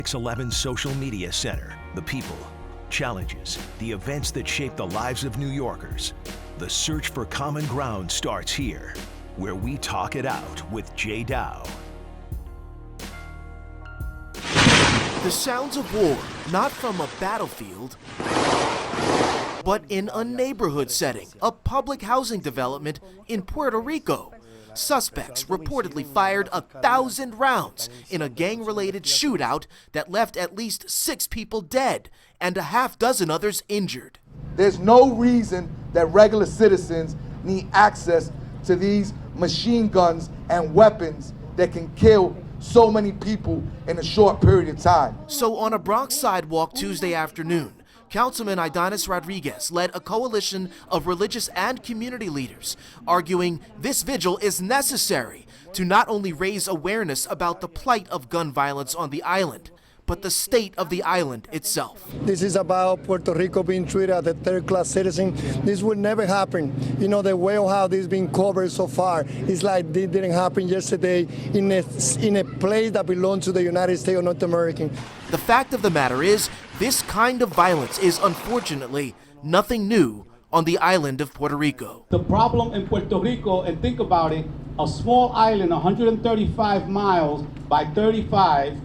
611 Social Media Center. The people, challenges, the events that shape the lives of New Yorkers. The search for common ground starts here, where we talk it out with Jay Dow. The sounds of war, not from a battlefield, but in a neighborhood setting, a public housing development in Puerto Rico. Suspects reportedly fired 1,000 rounds in a gang-related shootout that left at least 6 people dead and a half dozen others injured. There's no reason that regular citizens need access to these machine guns and weapons that can kill so many people in a short period of time. So on a Bronx sidewalk Tuesday afternoon, Councilman Idanis Rodriguez led a coalition of religious and community leaders, arguing this vigil is necessary to not only raise awareness about the plight of gun violence on the island, but the state of the island itself. This is about Puerto Rico being treated as a third-class citizen. This will never happen. You know, the way of how this is being covered so far is like this didn't happen yesterday in a place that belongs to the United States of North America. The fact of the matter is, this kind of violence is unfortunately nothing new on the island of Puerto Rico. The problem in Puerto Rico, and think about it, a small island 135 miles by 35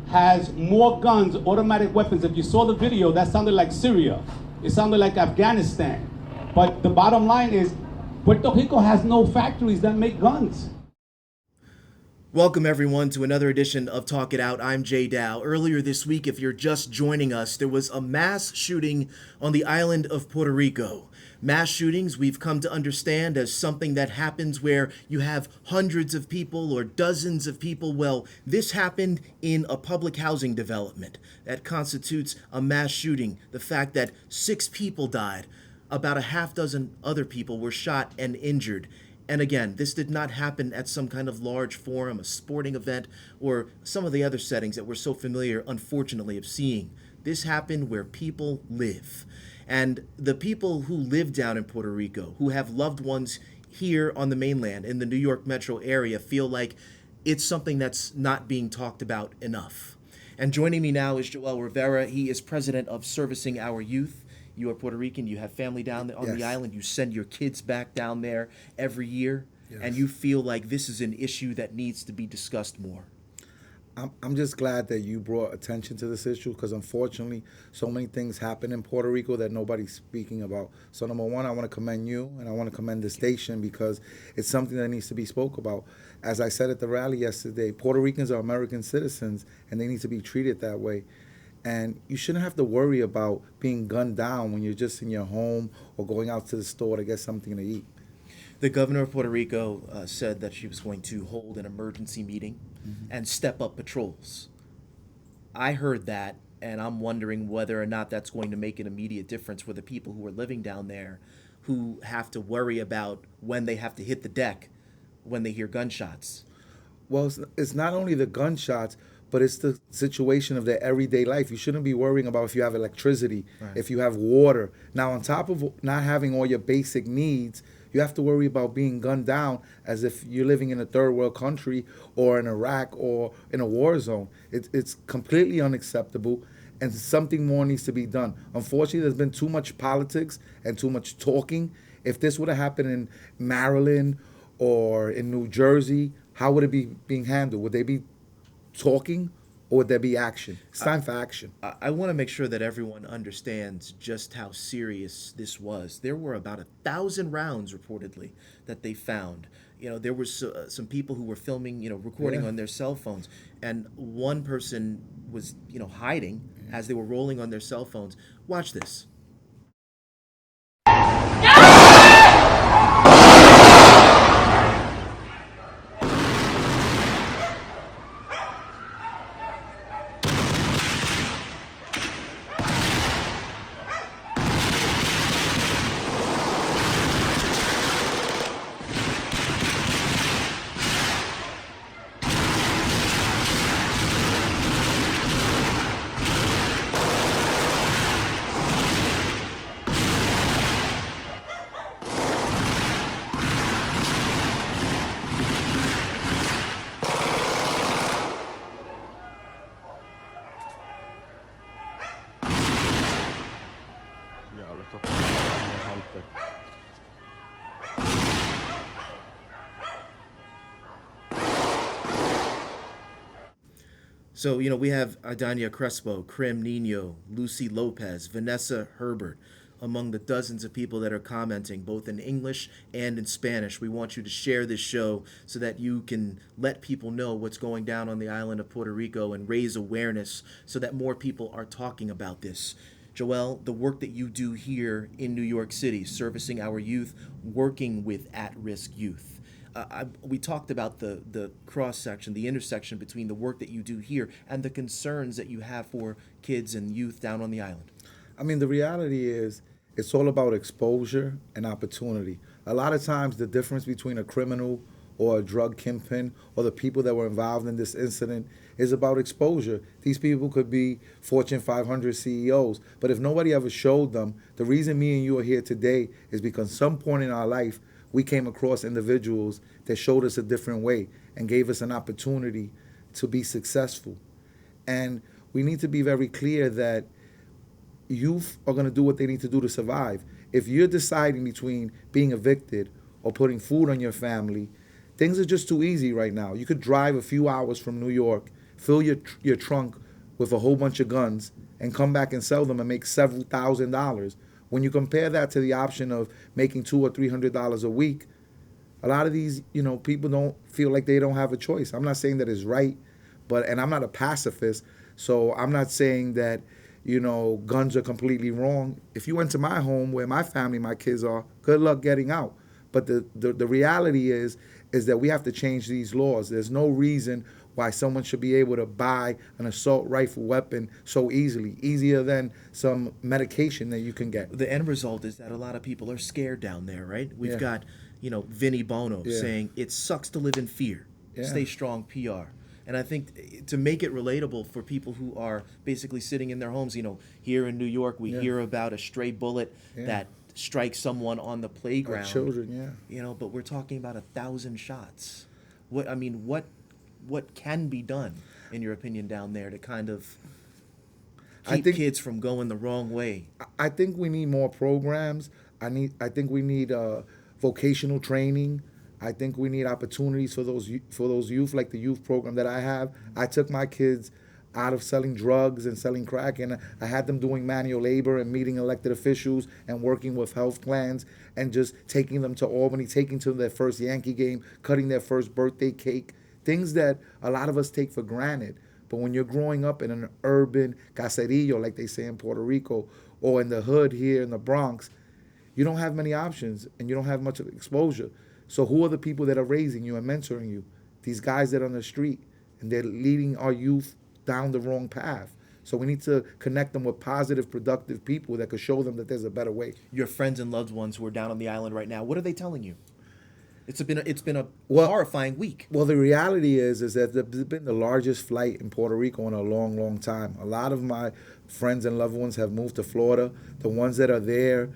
has more guns, automatic weapons. If you saw the video, that sounded like Syria. It sounded like Afghanistan. But the bottom line is, Puerto Rico has no factories that make guns. Welcome everyone to another edition of Talk It Out. I'm Jay Dow. Earlier this week, if you're just joining us, there was a mass shooting on the island of Puerto Rico. Mass shootings we've come to understand as something that happens where you have hundreds of people or dozens of people. Well, this happened in a public housing development. That constitutes a mass shooting. The fact that 6 people died, about a half dozen other people were shot and injured. And again, this did not happen at some kind of large forum, a sporting event, or some of the other settings that we're so familiar, unfortunately, of seeing. This happened where people live. And the people who live down in Puerto Rico, who have loved ones here on the mainland, in the New York metro area, feel like it's something that's not being talked about enough. And joining me now is Joel Rivera. He is president of Servicing Our Youth. You are Puerto Rican, you have family down there on the island, you send your kids back down there every year, and you feel like this is an issue that needs to be discussed more. I'm just glad that you brought attention to this issue because unfortunately so many things happen in Puerto Rico that nobody's speaking about. So number one, I want to commend you and I want to commend the station because it's something that needs to be spoke about. As I said at the rally yesterday, Puerto Ricans are American citizens and they need to be treated that way. And you shouldn't have to worry about being gunned down when you're just in your home or going out to the store to get something to eat. The governor of Puerto Rico said that she was going to hold an emergency meeting and step up patrols. I heard that, and I'm wondering whether or not that's going to make an immediate difference for the people who are living down there who have to worry about when they have to hit the deck when they hear gunshots. Well, it's not only the gunshots, but it's the situation of their everyday life. You shouldn't be worrying about if you have electricity, if you have water. Now, on top of not having all your basic needs, you have to worry about being gunned down as if you're living in a third world country or in Iraq or in a war zone. It's completely unacceptable, and something more needs to be done. Unfortunately, there's been too much politics and too much talking. If this would have happened in Maryland or in New Jersey, how would it be being handled? Would they be talking or would there be action? It's time for action. I want to make sure that everyone understands just how serious this was. There were about 1,000 rounds reportedly that they found. You know, there was some people who were filming, recording on their cell phones, and one person was, hiding as they were rolling on their cell phones. Watch this. esto es semejante. So, we have Adania Crespo, Krim Nino, Lucy Lopez, Vanessa Herbert, among the dozens of people that are commenting, both in English and in Spanish. We want you to share this show so that you can let people know what's going down on the island of Puerto Rico and raise awareness so that more people are talking about this. Joel, the work that you do here in New York City, servicing our youth, working with at-risk youth. We talked about the cross-section, the intersection between the work that you do here and the concerns that you have for kids and youth down on the island. I mean, the reality is it's all about exposure and opportunity. A lot of times the difference between a criminal or a drug kingpin or the people that were involved in this incident is about exposure. These people could be Fortune 500 CEOs, but if nobody ever showed them, the reason me and you are here today is because some point in our life we came across individuals that showed us a different way and gave us an opportunity to be successful. And we need to be very clear that youth are going to do what they need to do to survive. If you're deciding between being evicted or putting food on your family, things are just too easy right now. You could drive a few hours from New York, fill your trunk with a whole bunch of guns, and come back and sell them and make several $1,000s. When you compare that to the option of making $200 or $300 a week, a lot of these, people don't feel like they don't have a choice. I'm not saying that it's right, and I'm not a pacifist, so I'm not saying that guns are completely wrong. If you went to my home where my family, my kids are, good luck getting out. But the reality is that we have to change these laws. There's no reason why someone should be able to buy an assault rifle weapon so easily, easier than some medication that you can get. The end result is that a lot of people are scared down there, right? We've got, Vinnie Bono saying, it sucks to live in fear. Stay strong, PR. And I think to make it relatable for people who are basically sitting in their homes, here in New York, we hear about a stray bullet that strikes someone on the playground. Children, But we're talking about 1,000 shots. What can be done, in your opinion, down there to kind of keep kids from going the wrong way? I think we need more programs. I think we need vocational training. I think we need opportunities for those youth, like the youth program that I have. I took my kids out of selling drugs and selling crack, and I had them doing manual labor and meeting elected officials and working with health plans and just taking them to Albany, taking them to their first Yankee game, cutting their first birthday cake, things that a lot of us take for granted. But when you're growing up in an urban caserillo, like they say in Puerto Rico, or in the hood here in the Bronx, you don't have many options and you don't have much exposure. So who are the people that are raising you and mentoring you? These guys that are on the street, and they're leading our youth down the wrong path. So we need to connect them with positive, productive people that could show them that there's a better way. Your friends and loved ones who are down on the island right now, what are they telling you? It's been a horrifying week. Well, the reality is that there's been the largest flight in Puerto Rico in a long, long time. A lot of my friends and loved ones have moved to Florida. The ones that are there,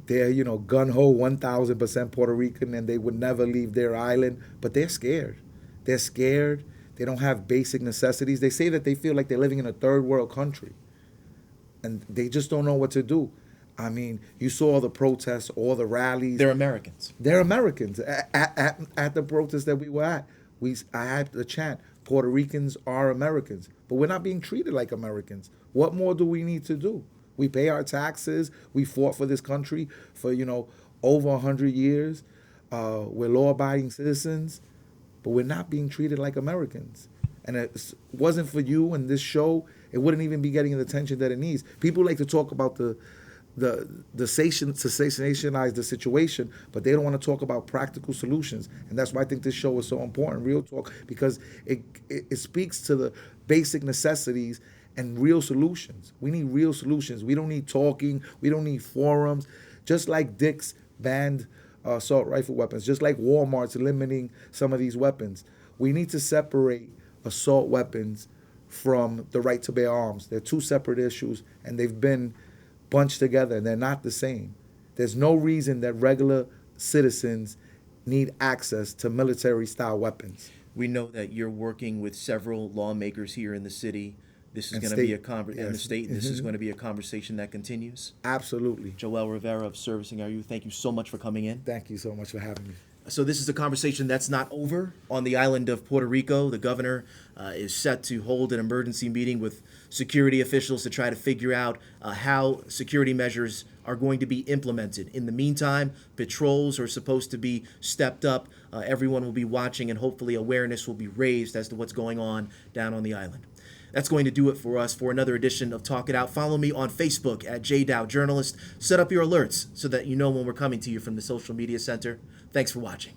they're, gun-ho 1,000% Puerto Rican, and they would never leave their island. But they're scared. They're scared. They don't have basic necessities. They say that they feel like they're living in a third world country, and they just don't know what to do. I mean, you saw all the protests, all the rallies. They're Americans. They're Americans. At the protest that we were at, I had the chant, Puerto Ricans are Americans. But we're not being treated like Americans. What more do we need to do? We pay our taxes. We fought for this country for, over 100 years. We're law-abiding citizens, but we're not being treated like Americans. And it wasn't for you and this show, it wouldn't even be getting the attention that it needs. People like to talk about the sensationalize the situation, but they don't want to talk about practical solutions. And that's why I think this show is so important, Real Talk, because it speaks to the basic necessities and real solutions. We need real solutions. We don't need talking. We don't need forums. Just like Dick's banned assault rifle weapons, just like Walmart's limiting some of these weapons. We need to separate assault weapons from the right to bear arms. They're two separate issues, and they've been bunched together, and they're not the same. There's no reason that regular citizens need access to military-style weapons. We know that you're working with several lawmakers here in the city This is And going to be a state. and the Yes. state. This is going to be a conversation that continues. Absolutely. Joel Rivera of Servicing RU, thank you so much for coming in. Thank you so much for having me. So this is a conversation that's not over on the island of Puerto Rico. The governor is set to hold an emergency meeting with security officials to try to figure out how security measures are going to be implemented. In the meantime, patrols are supposed to be stepped up. Everyone will be watching, and hopefully awareness will be raised as to what's going on down on the island. That's going to do it for us for another edition of Talk It Out. Follow me on Facebook at Jay Dow Journalist. Set up your alerts so that you know when we're coming to you from the Social Media Center. Thanks for watching.